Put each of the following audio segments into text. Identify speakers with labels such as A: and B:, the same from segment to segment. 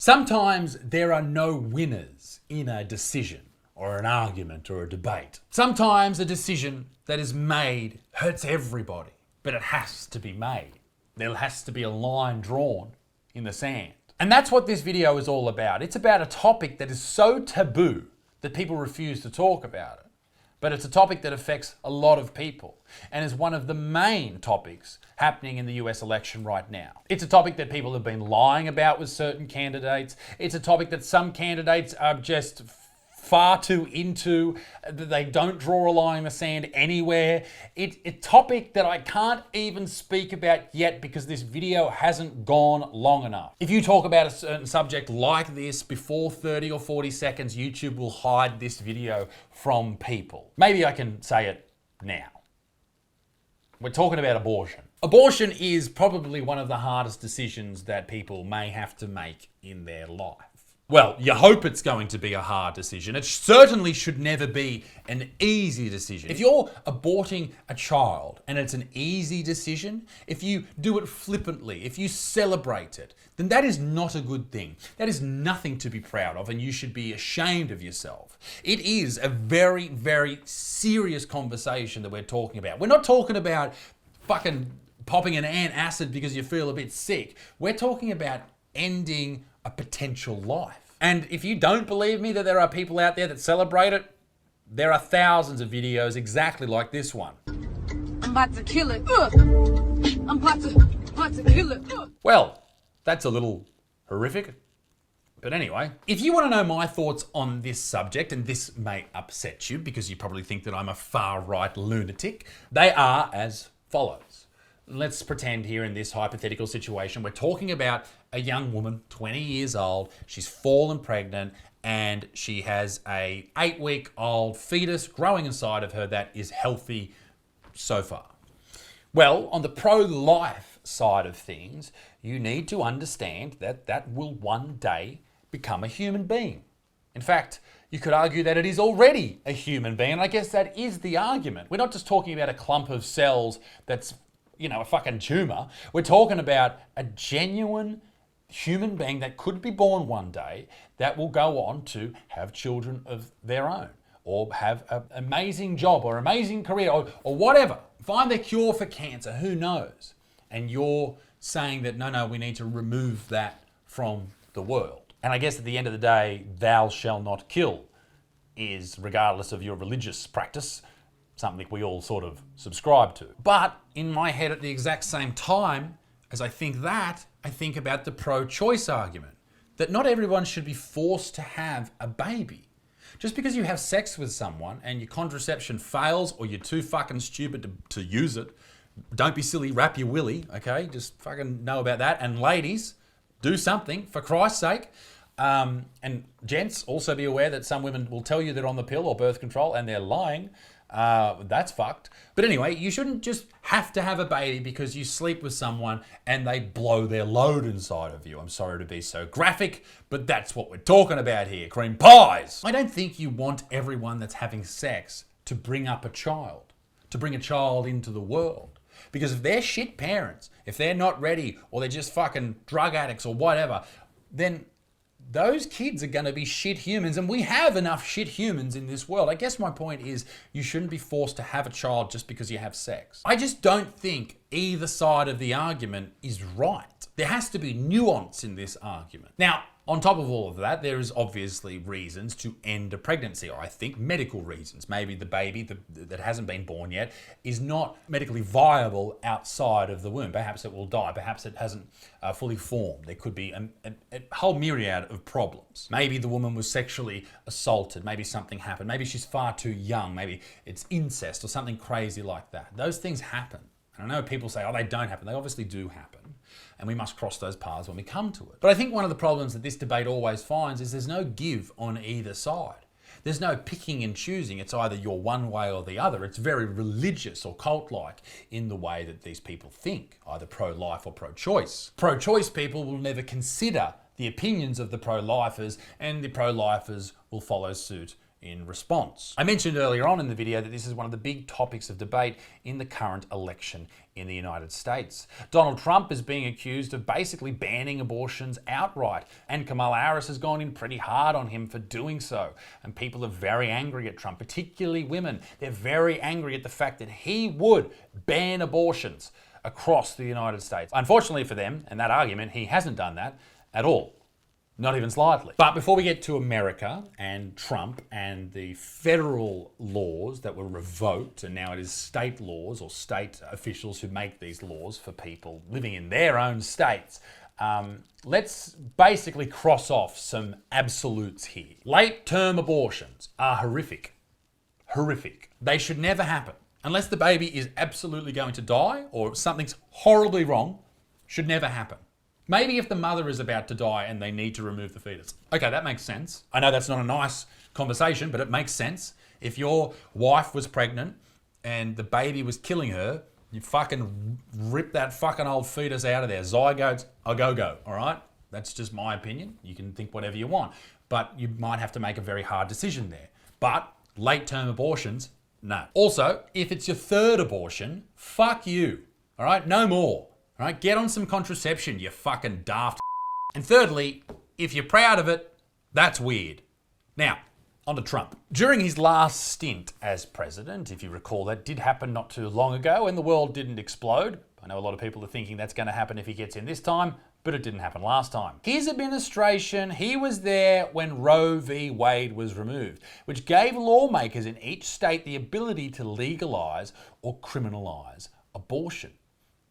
A: Sometimes there are no winners in a decision or an argument or a debate. Sometimes a decision that is made hurts everybody, but it has to be made. There has to be a line drawn in the sand. And that's what this video is all about. It's about a topic that is so taboo that people refuse to talk about it. But it's a topic that affects a lot of people and is one of the main topics happening in the US election right now. It's a topic that people have been lying about with certain candidates. It's a topic that some candidates are just far too into, that they don't draw a line in the sand anywhere. It's a topic that I can't even speak about yet because this video hasn't gone long enough. If you talk about a certain subject like this before 30 or 40 seconds, YouTube will hide this video from people. Maybe I can say it now. We're talking about abortion. Abortion is probably one of the hardest decisions that people may have to make in their life. Well, you hope it's going to be a hard decision. It certainly should never be an easy decision. If you're aborting a child and it's an easy decision, if you do it flippantly, if you celebrate it, then that is not a good thing. That is nothing to be proud of, and you should be ashamed of yourself. It is a very, very serious conversation that we're talking about. We're not talking about fucking popping an antacid because you feel a bit sick. We're talking about ending a potential life. And if you don't believe me that there are people out there that celebrate it, there are thousands of videos exactly like this one.
B: I'm about to kill it. I'm about to kill it.
A: Well, that's a little horrific. But anyway, if you want to know my thoughts on this subject, and this may upset you because you probably think that I'm a far-right lunatic, they are as follows. Let's pretend here in this hypothetical situation, we're talking about a young woman, 20 years old. She's fallen pregnant and she has a 8-week-old fetus growing inside of her that is healthy so far. Well, on the pro-life side of things, you need to understand that that will one day become a human being. In fact, you could argue that it is already a human being, and I guess that is the argument. We're not just talking about a clump of cells that's a fucking tumor. We're talking about a genuine human being that could be born one day that will go on to have children of their own or have an amazing job or amazing career or whatever. Find the cure for cancer, who knows? And you're saying that, no, we need to remove that from the world. And I guess at the end of the day, thou shalt not kill is, regardless of your religious practice, something we all sort of subscribe to. But in my head at the exact same time as I think that, I think about the pro-choice argument, that not everyone should be forced to have a baby. Just because you have sex with someone and your contraception fails or you're too fucking stupid to use it, don't be silly, wrap your willy, okay? Just fucking know about that. And ladies, do something, for Christ's sake. And gents, also be aware that some women will tell you they're on the pill or birth control and they're lying. That's fucked. But anyway, you shouldn't just have to have a baby because you sleep with someone and they blow their load inside of you. I'm sorry to be so graphic, but that's what we're talking about here. Cream pies. I don't think you want everyone that's having sex to bring up a child, to bring a child into the world. Because if they're shit parents, if they're not ready, or they're just fucking drug addicts or whatever, then those kids are going to be shit humans, and we have enough shit humans in this world. I guess my point is you shouldn't be forced to have a child just because you have sex. I just don't think either side of the argument is right. There has to be nuance in this argument. Now, on top of all of that, there is obviously reasons to end a pregnancy, or I think medical reasons. Maybe the baby that hasn't been born yet is not medically viable outside of the womb. Perhaps it will die. Perhaps it hasn't fully formed. There could be a whole myriad of problems. Maybe the woman was sexually assaulted. Maybe something happened. Maybe she's far too young. Maybe it's incest or something crazy like that. Those things happen. And I know people say, oh, they don't happen. They obviously do happen. And we must cross those paths when we come to it. But I think one of the problems that this debate always finds is there's no give on either side. There's no picking and choosing. It's either you're one way or the other. It's very religious or cult-like in the way that these people think, either pro-life or pro-choice. Pro-choice people will never consider the opinions of the pro-lifers, and the pro-lifers will follow suit in response. I mentioned earlier on in the video that this is one of the big topics of debate in the current election in the United States. Donald Trump is being accused of basically banning abortions outright, and Kamala Harris has gone in pretty hard on him for doing so. And people are very angry at Trump, particularly women. They're very angry at the fact that he would ban abortions across the United States. Unfortunately for them, and that argument, he hasn't done that at all. Not even slightly. But before we get to America and Trump and the federal laws that were revoked, and now it is state laws or state officials who make these laws for people living in their own states, let's basically cross off some absolutes here. Late-term abortions are horrific. Horrific. They should never happen. Unless the baby is absolutely going to die or something's horribly wrong, should never happen. Maybe if the mother is about to die and they need to remove the fetus. Okay, that makes sense. I know that's not a nice conversation, but it makes sense. If your wife was pregnant and the baby was killing her, you fucking rip that fucking old fetus out of there. Zygotes, a go-go, all right? That's just my opinion. You can think whatever you want. But you might have to make a very hard decision there. But late-term abortions, no. Also, if it's your third abortion, fuck you, all right? No more. All right, get on some contraception, you fucking daft. And thirdly, if you're proud of it, that's weird. Now, on to Trump. During his last stint as president, if you recall, that did happen not too long ago and the world didn't explode. I know a lot of people are thinking that's going to happen if he gets in this time, but it didn't happen last time. His administration, he was there when Roe v. Wade was removed, which gave lawmakers in each state the ability to legalize or criminalize abortion.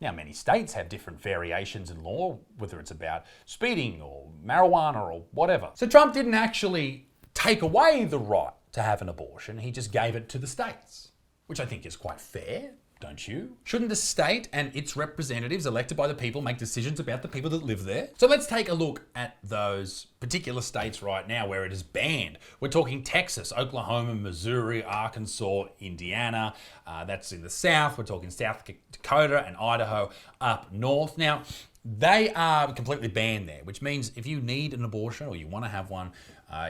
A: Now, many states have different variations in law, whether it's about speeding or marijuana or whatever. So Trump didn't actually take away the right to have an abortion, he just gave it to the states, which I think is quite fair, don't you? Shouldn't the state and its representatives elected by the people make decisions about the people that live there? So let's take a look at those particular states right now where it is banned. We're talking Texas, Oklahoma, Missouri, Arkansas, Indiana. That's in the South. We're talking South Dakota and Idaho up north. Now, they are completely banned there, which means if you need an abortion or you want to have one,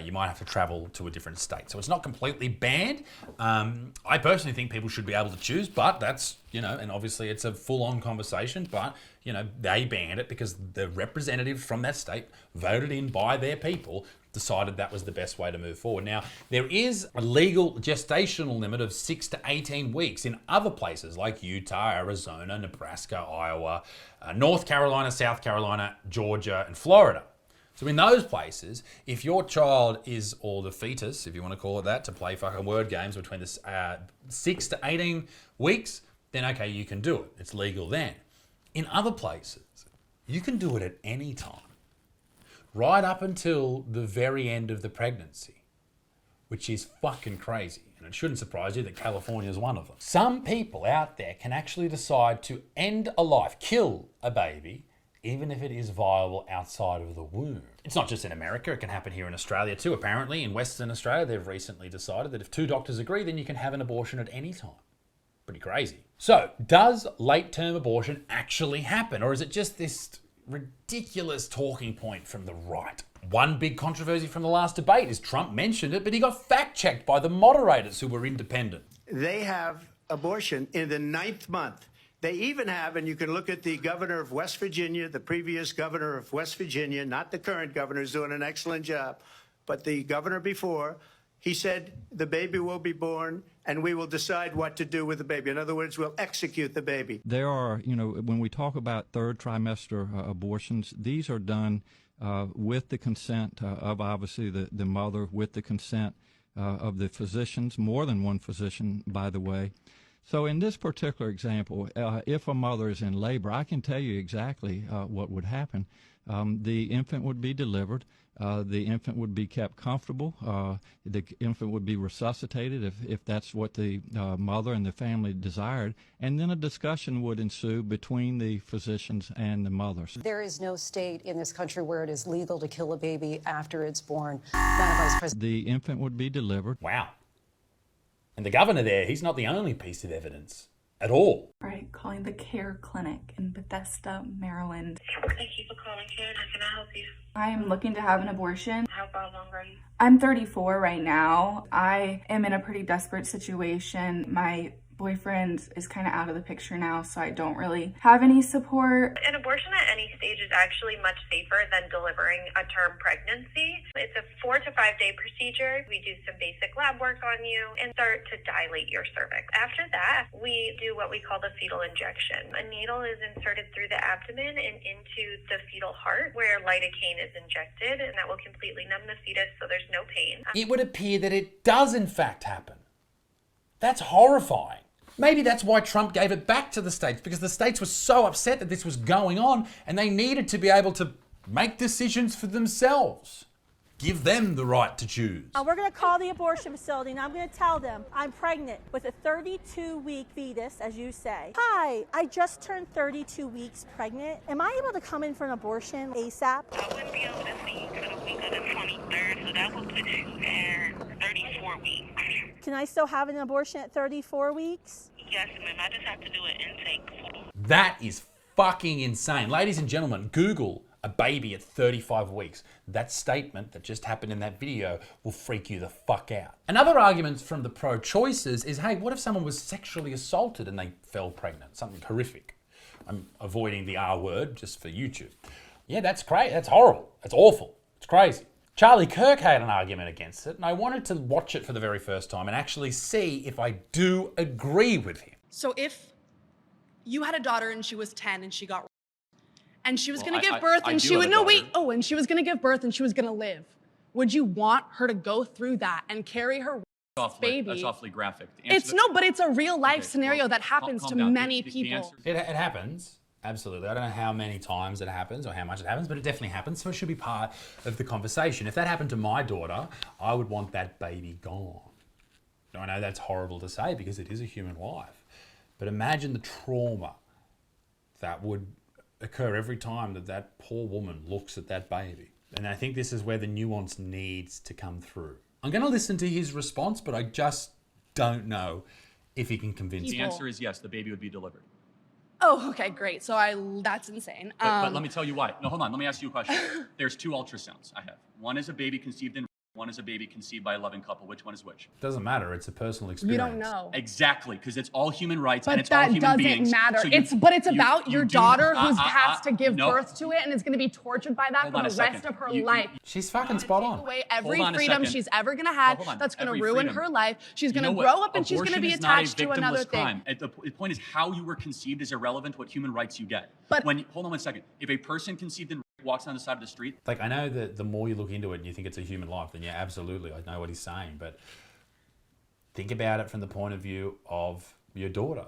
A: you might have to travel to a different state. So it's not completely banned. I personally think people should be able to choose, but that's, and obviously it's a full-on conversation, but, they banned it because the representatives from that state voted in by their people decided that was the best way to move forward. Now, there is a legal gestational limit of 6 to 18 weeks in other places like Utah, Arizona, Nebraska, Iowa, North Carolina, South Carolina, Georgia, and Florida. So in those places, if your child is, or the fetus, if you want to call it that, to play fucking word games between the 6 to 18 weeks, then okay, you can do it. It's legal then. In other places, you can do it at any time, right up until the very end of the pregnancy, which is fucking crazy. And it shouldn't surprise you that California is one of them. Some people out there can actually decide to end a life, kill a baby, even if it is viable outside of the womb. It's not just in America, it can happen here in Australia too. Apparently, in Western Australia, they've recently decided that if 2 doctors agree, then you can have an abortion at any time. Pretty crazy. So, does late-term abortion actually happen, or is it just this ridiculous talking point from the right? One big controversy from the last debate is Trump mentioned it, but he got fact-checked by the moderators who were independent.
C: They have abortion in the 9th month. They even have, and you can look at the governor of West Virginia, the previous governor of West Virginia, not the current governor, who's doing an excellent job, but the governor before, he said the baby will be born and we will decide what to do with the baby. In other words, we'll execute the baby.
D: There are, when we talk about third trimester abortions, these are done with the consent of obviously the mother, with the consent of the physicians, more than one physician, by the way. So in this particular example, if a mother is in labor, I can tell you exactly what would happen. The infant would be delivered. The infant would be kept comfortable. The infant would be resuscitated if that's what the mother and the family desired. And then a discussion would ensue between the physicians and the mothers.
E: There is no state in this country where it is legal to kill a baby after it's born. None of Vice President.
D: The infant would be delivered.
A: Wow. And the governor there, he's not the only piece of evidence at all.
F: Right, calling the Care Clinic in Bethesda, Maryland.
G: Thank you for calling Care. How can I help you?
F: I am looking to have an abortion.
G: How far How long are you?
F: I'm 34 right now. I am in a pretty desperate situation. My boyfriend is kind of out of the picture now, so I don't really have any support.
G: An abortion at any stage is actually much safer than delivering a term pregnancy. It's a 4 to 5 day procedure. We do some basic lab work on you and start to dilate your cervix. After that, we do what we call the fetal injection. A needle is inserted through the abdomen and into the fetal heart where lidocaine is injected, and that will completely numb the fetus so there's no pain.
A: It would appear that it does in fact happen. That's horrifying. Maybe that's why Trump gave it back to the states, because the states were so upset that this was going on and they needed to be able to make decisions for themselves. Give them the right to choose.
H: We're going to call the abortion facility and I'm going to tell them I'm pregnant with a 32-week fetus, as you say. Hi, I just turned 32 weeks pregnant. Am I able to come in for an abortion ASAP?
G: I wouldn't be able to see you for the week of the 23rd, so that will put you in 34 weeks.
H: Can I still have an abortion at 34 weeks?
G: Yes, ma'am. I just have to do an intake form.
A: That is fucking insane. Ladies and gentlemen, Google a baby at 35 weeks. That statement that just happened in that video will freak you the fuck out. Another argument from the pro-choicers is, hey, what if someone was sexually assaulted and they fell pregnant? Something horrific. I'm avoiding the R word just for YouTube. Yeah, that's great. That's horrible. That's awful. It's crazy. Charlie Kirk had an argument against it, and I wanted to watch it for the very first time and actually see if I do agree with him.
I: So if you had a daughter and she was 10 and she got and she was going to give birth and she would and she was going to give birth and she was going to live, would you want her to go through that and carry her baby?
J: That's awfully graphic.
I: But it's a real life scenario that happens to many people.
A: It happens. Absolutely. I don't know how many times it happens or how much it happens, but it definitely happens. So it should be part of the conversation. If that happened to my daughter, I would want that baby gone. Now, I know that's horrible to say because it is a human life, but imagine the trauma that would occur every time that that poor woman looks at that baby. And I think this is where the nuance needs to come through. I'm going to listen to his response, but I just don't know if he can convince me.
J: The answer is yes, the baby would be delivered.
I: Oh, okay, great. So that's insane.
J: But let me tell you why. No, hold on. Let me ask you a question. There's 2 ultrasounds I have. One is a baby conceived in, one is a baby conceived by a loving couple. Which one is which?
A: Doesn't matter. It's a personal experience.
I: You don't know.
J: Exactly, because it's all human rights and
I: But
J: it's all
I: that
J: human beings.
I: doesn't matter.
J: So
I: It's about your daughter who has to give
J: no.
I: birth to it and is going to be tortured by that
J: Hold
I: for
J: on
I: the
J: a second.
I: rest of her
J: You-
I: life.
A: She's fucking spot on.
I: Take away every
J: Hold on a
I: freedom
J: second.
I: she's ever going to have.
J: Well, hold on.
I: That's going to
J: Every
I: ruin
J: freedom.
I: her life. She's going
J: You
I: to
J: know
I: grow
J: what?
I: up and she's going to be
J: Abortion is not a
I: attached to another
J: victimless
I: thing.
J: crime. The point is how you were conceived is irrelevant. What human rights you get.
I: But-
J: Hold on one second. If a person conceived in walks down the side of the street,
A: Like, I know that the more you look into it and you think it's a human life, then yeah, absolutely, I know what he's saying. But think about it from the point of view of your daughter.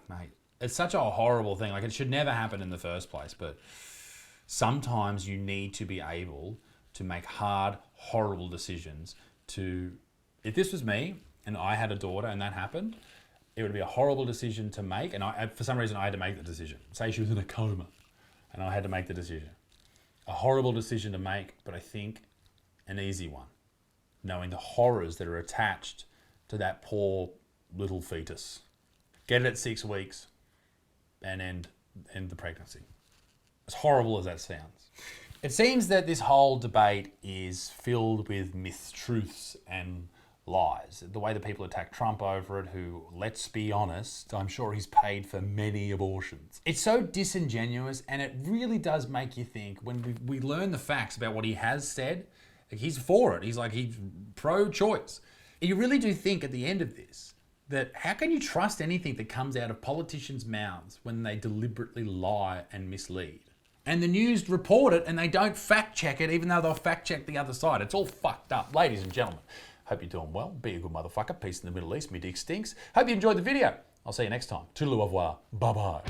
A: Mate, it's such a horrible thing. Like, it should never happen in the first place. But sometimes you need to be able to make hard, horrible decisions if this was me and I had a daughter and that happened, it would be a horrible decision to make. And for some reason, I had to make the decision. Say she was in a coma and I had to make the decision. A horrible decision to make, but I think an easy one. Knowing the horrors that are attached to that poor little fetus. Get it at 6 weeks and end the pregnancy. As horrible as that sounds. It seems that this whole debate is filled with mistruths and lies. The way that people attack Trump over it, who, let's be honest, I'm sure he's paid for many abortions. It's so disingenuous, and it really does make you think when we learn the facts about what he has said. Like, he's for it. He's pro-choice. You really do think at the end of this that how can you trust anything that comes out of politicians' mouths when they deliberately lie and mislead? And the news report it and they don't fact check it, even though they'll fact check the other side. It's all fucked up. Ladies and gentlemen, hope you're doing well. Be a good motherfucker. Peace in the Middle East. Me dick stinks. Hope you enjoyed the video. I'll see you next time. Toodaloo au revoir. Bye-bye.